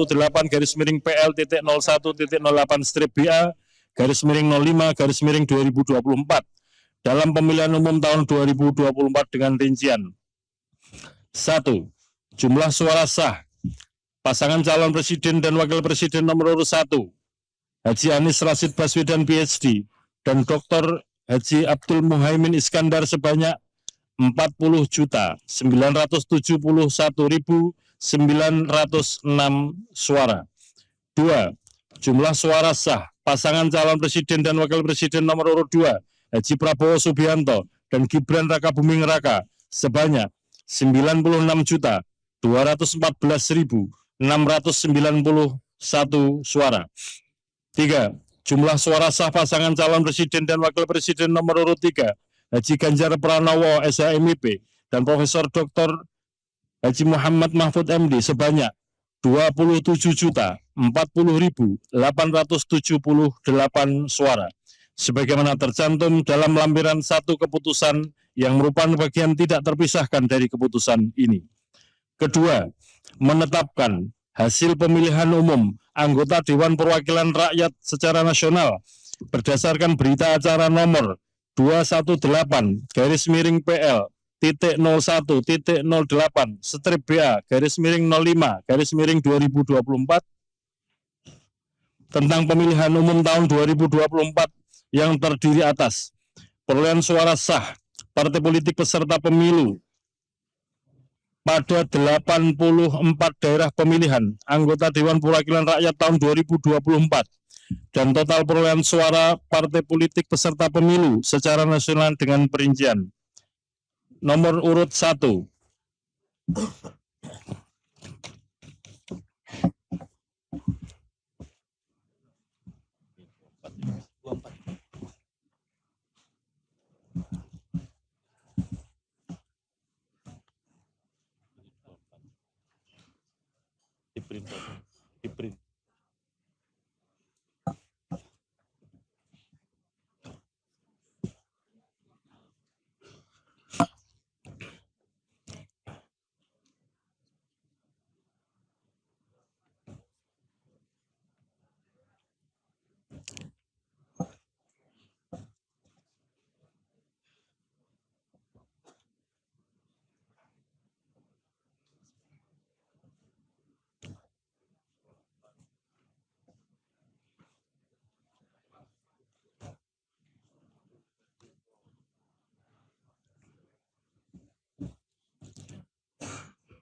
218-01.08/BA/05/2024 dalam pemilihan umum tahun 2024 dengan rincian 1. Jumlah suara sah pasangan calon presiden dan wakil presiden nomor urut 1 Haji Anies Rashid Baswedan PhD dan Dr. Haji Abdul Muhaimin Iskandar sebanyak 40.971.906 suara. 2. Jumlah suara sah pasangan calon presiden dan wakil presiden nomor urut 2 Haji Prabowo Subianto dan Gibran Rakabuming Raka sebanyak 96.214.691 suara. 3. Jumlah suara sah pasangan calon presiden dan wakil presiden nomor urut 3 Haji Ganjar Pranowo SHMIP dan Profesor Dr. Haji Muhammad Mahfud MD sebanyak 27.040.878 suara. Sebagaimana tercantum dalam lampiran 1 keputusan yang merupakan bagian tidak terpisahkan dari keputusan ini. Kedua, menetapkan hasil pemilihan umum anggota Dewan Perwakilan Rakyat secara nasional berdasarkan berita acara nomor 218-PL.001.08/BA/05/2024 tentang pemilihan umum tahun 2024 yang terdiri atas perolehan suara sah partai politik peserta pemilu pada 84 daerah pemilihan anggota Dewan Perwakilan Rakyat tahun 2024 dan total perolehan suara partai politik peserta pemilu secara nasional dengan perincian nomor urut 1 di print.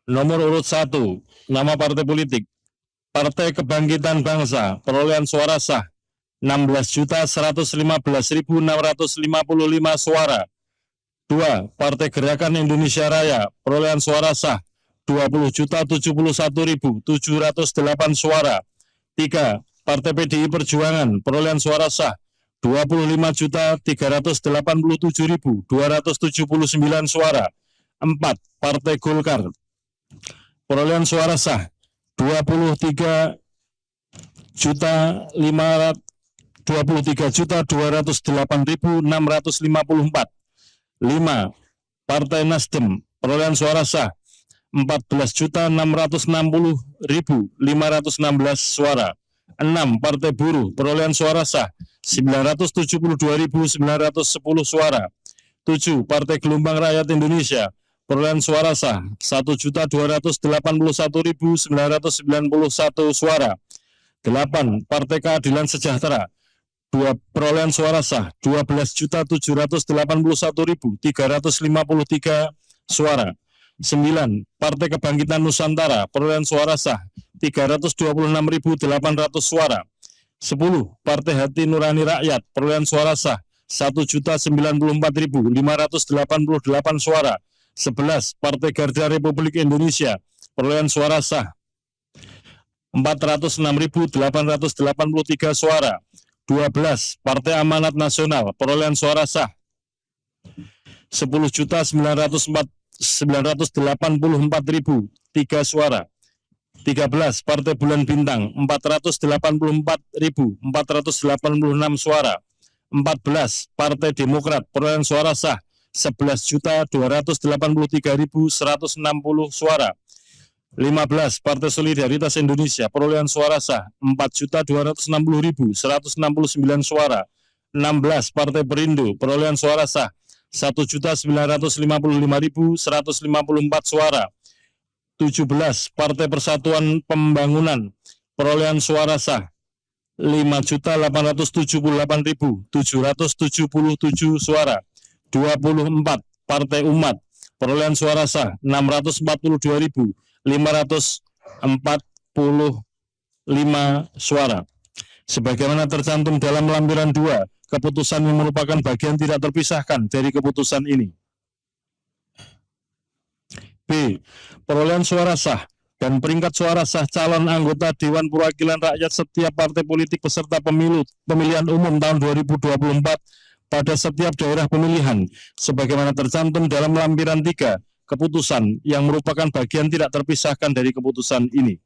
Nomor urut 1, nama partai politik, Partai Kebangkitan Bangsa, perolehan suara sah 16.115.655 suara. 2. Partai Gerakan Indonesia Raya, perolehan suara sah 20.071.708 suara. 3. Partai PDI Perjuangan, perolehan suara sah 25.387.279 suara. 4. Partai Golkar, perolehan suara sah 23.208.654. 5. Partai Nasdem, perolehan suara sah 14.660.516 suara. 6. Partai Buruh, perolehan suara sah 972.910 suara. 7. Partai Gelombang Rakyat Indonesia, perolehan suara sah 1.281.991 suara. 8. Partai Keadilan Sejahtera, perolehan suara sah 12.781.353 suara. 9. Partai Kebangkitan Nusantara, perolehan suara sah 326.800 suara. 10. Partai Hati Nurani Rakyat, perolehan suara sah 1.094.588 suara. 11. Partai Garda Republik Indonesia, perolehan suara sah 406.883 suara. 12. Partai Amanat Nasional, perolehan suara sah 10.984.003 suara. 13. Partai Bulan Bintang, 484.486 suara. 14. Partai Demokrat, perolehan suara sah 11.283.160 suara. 15. Partai Solidaritas Indonesia perolehan suara sah 4.260.169 suara. 16. Partai Perindo perolehan suara sah 1.955.154 suara. 17. Partai Persatuan Pembangunan perolehan suara sah 5.878.777 suara. 24. Partai Umat perolehan suara sah 642.545 suara. Sebagaimana tercantum dalam lampiran 2, keputusan yang merupakan bagian tidak terpisahkan dari keputusan ini. B. Perolehan suara sah dan peringkat suara sah calon anggota Dewan Perwakilan Rakyat setiap partai politik peserta pemilihan umum tahun 2024 pada setiap daerah pemilihan, sebagaimana tercantum dalam lampiran 3, keputusan yang merupakan bagian tidak terpisahkan dari keputusan ini.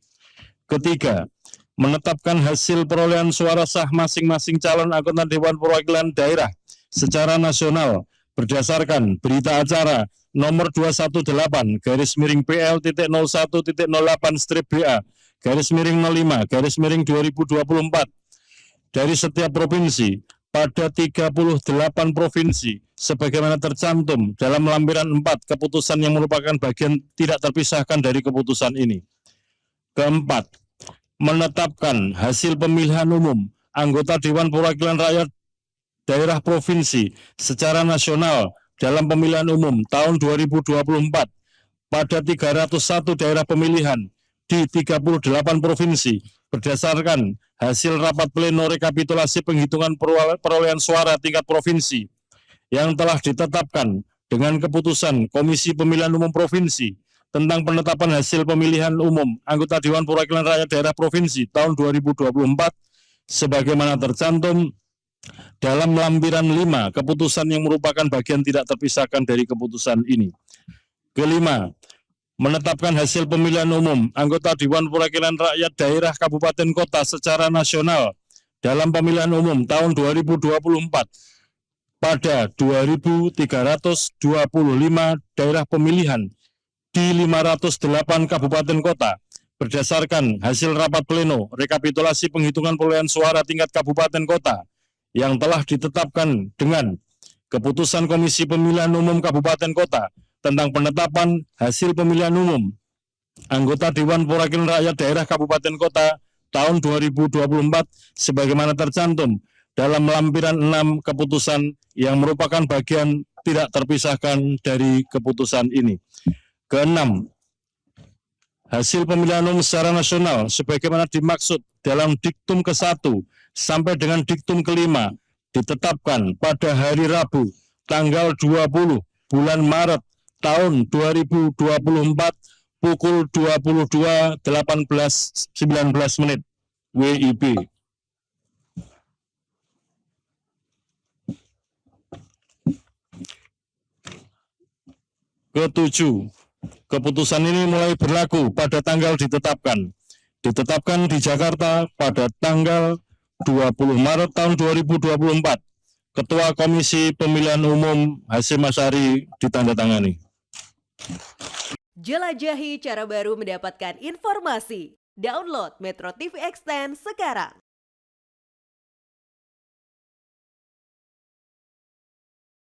Ketiga, menetapkan hasil perolehan suara sah masing-masing calon anggota Dewan Perwakilan Daerah secara nasional berdasarkan berita acara nomor 218-PL.01.08-BA/05/2024 dari setiap provinsi pada 38 provinsi sebagaimana tercantum dalam lampiran 4, keputusan yang merupakan bagian tidak terpisahkan dari keputusan ini. Keempat, menetapkan hasil pemilihan umum anggota Dewan Perwakilan Rakyat daerah provinsi secara nasional dalam pemilihan umum tahun 2024 pada 301 daerah pemilihan di 38 provinsi berdasarkan hasil rapat pleno rekapitulasi penghitungan perolehan suara tingkat provinsi yang telah ditetapkan dengan keputusan Komisi Pemilihan Umum Provinsi tentang penetapan hasil pemilihan umum anggota Dewan Perwakilan Rakyat Daerah Provinsi tahun 2024 sebagaimana tercantum dalam lampiran 5, keputusan yang merupakan bagian tidak terpisahkan dari keputusan ini. Kelima, menetapkan hasil pemilihan umum anggota Dewan Perwakilan Rakyat Daerah Kabupaten Kota secara nasional dalam pemilihan umum tahun 2024 pada 2.325 daerah pemilihan di 508 kabupaten kota berdasarkan hasil rapat pleno rekapitulasi penghitungan perolehan suara tingkat kabupaten kota yang telah ditetapkan dengan keputusan Komisi Pemilihan Umum Kabupaten Kota tentang penetapan hasil pemilihan umum anggota Dewan Perwakilan Rakyat Daerah Kabupaten Kota tahun 2024 sebagaimana tercantum dalam lampiran 6, keputusan yang merupakan bagian tidak terpisahkan dari keputusan ini. Keenam, hasil pemilihan umum secara nasional sebagaimana dimaksud dalam diktum ke-1 sampai dengan diktum ke-5 ditetapkan pada hari Rabu tanggal 20 bulan Maret tahun 2024 pukul 22.18.19 WIB. Ketujuh, keputusan ini mulai berlaku pada tanggal ditetapkan di Jakarta pada tanggal 20 Maret tahun 2024. Ketua Komisi Pemilihan Umum Hasyim Asyari ditandatangani. Jelajahi cara baru mendapatkan informasi. Download Metro TV Extend sekarang.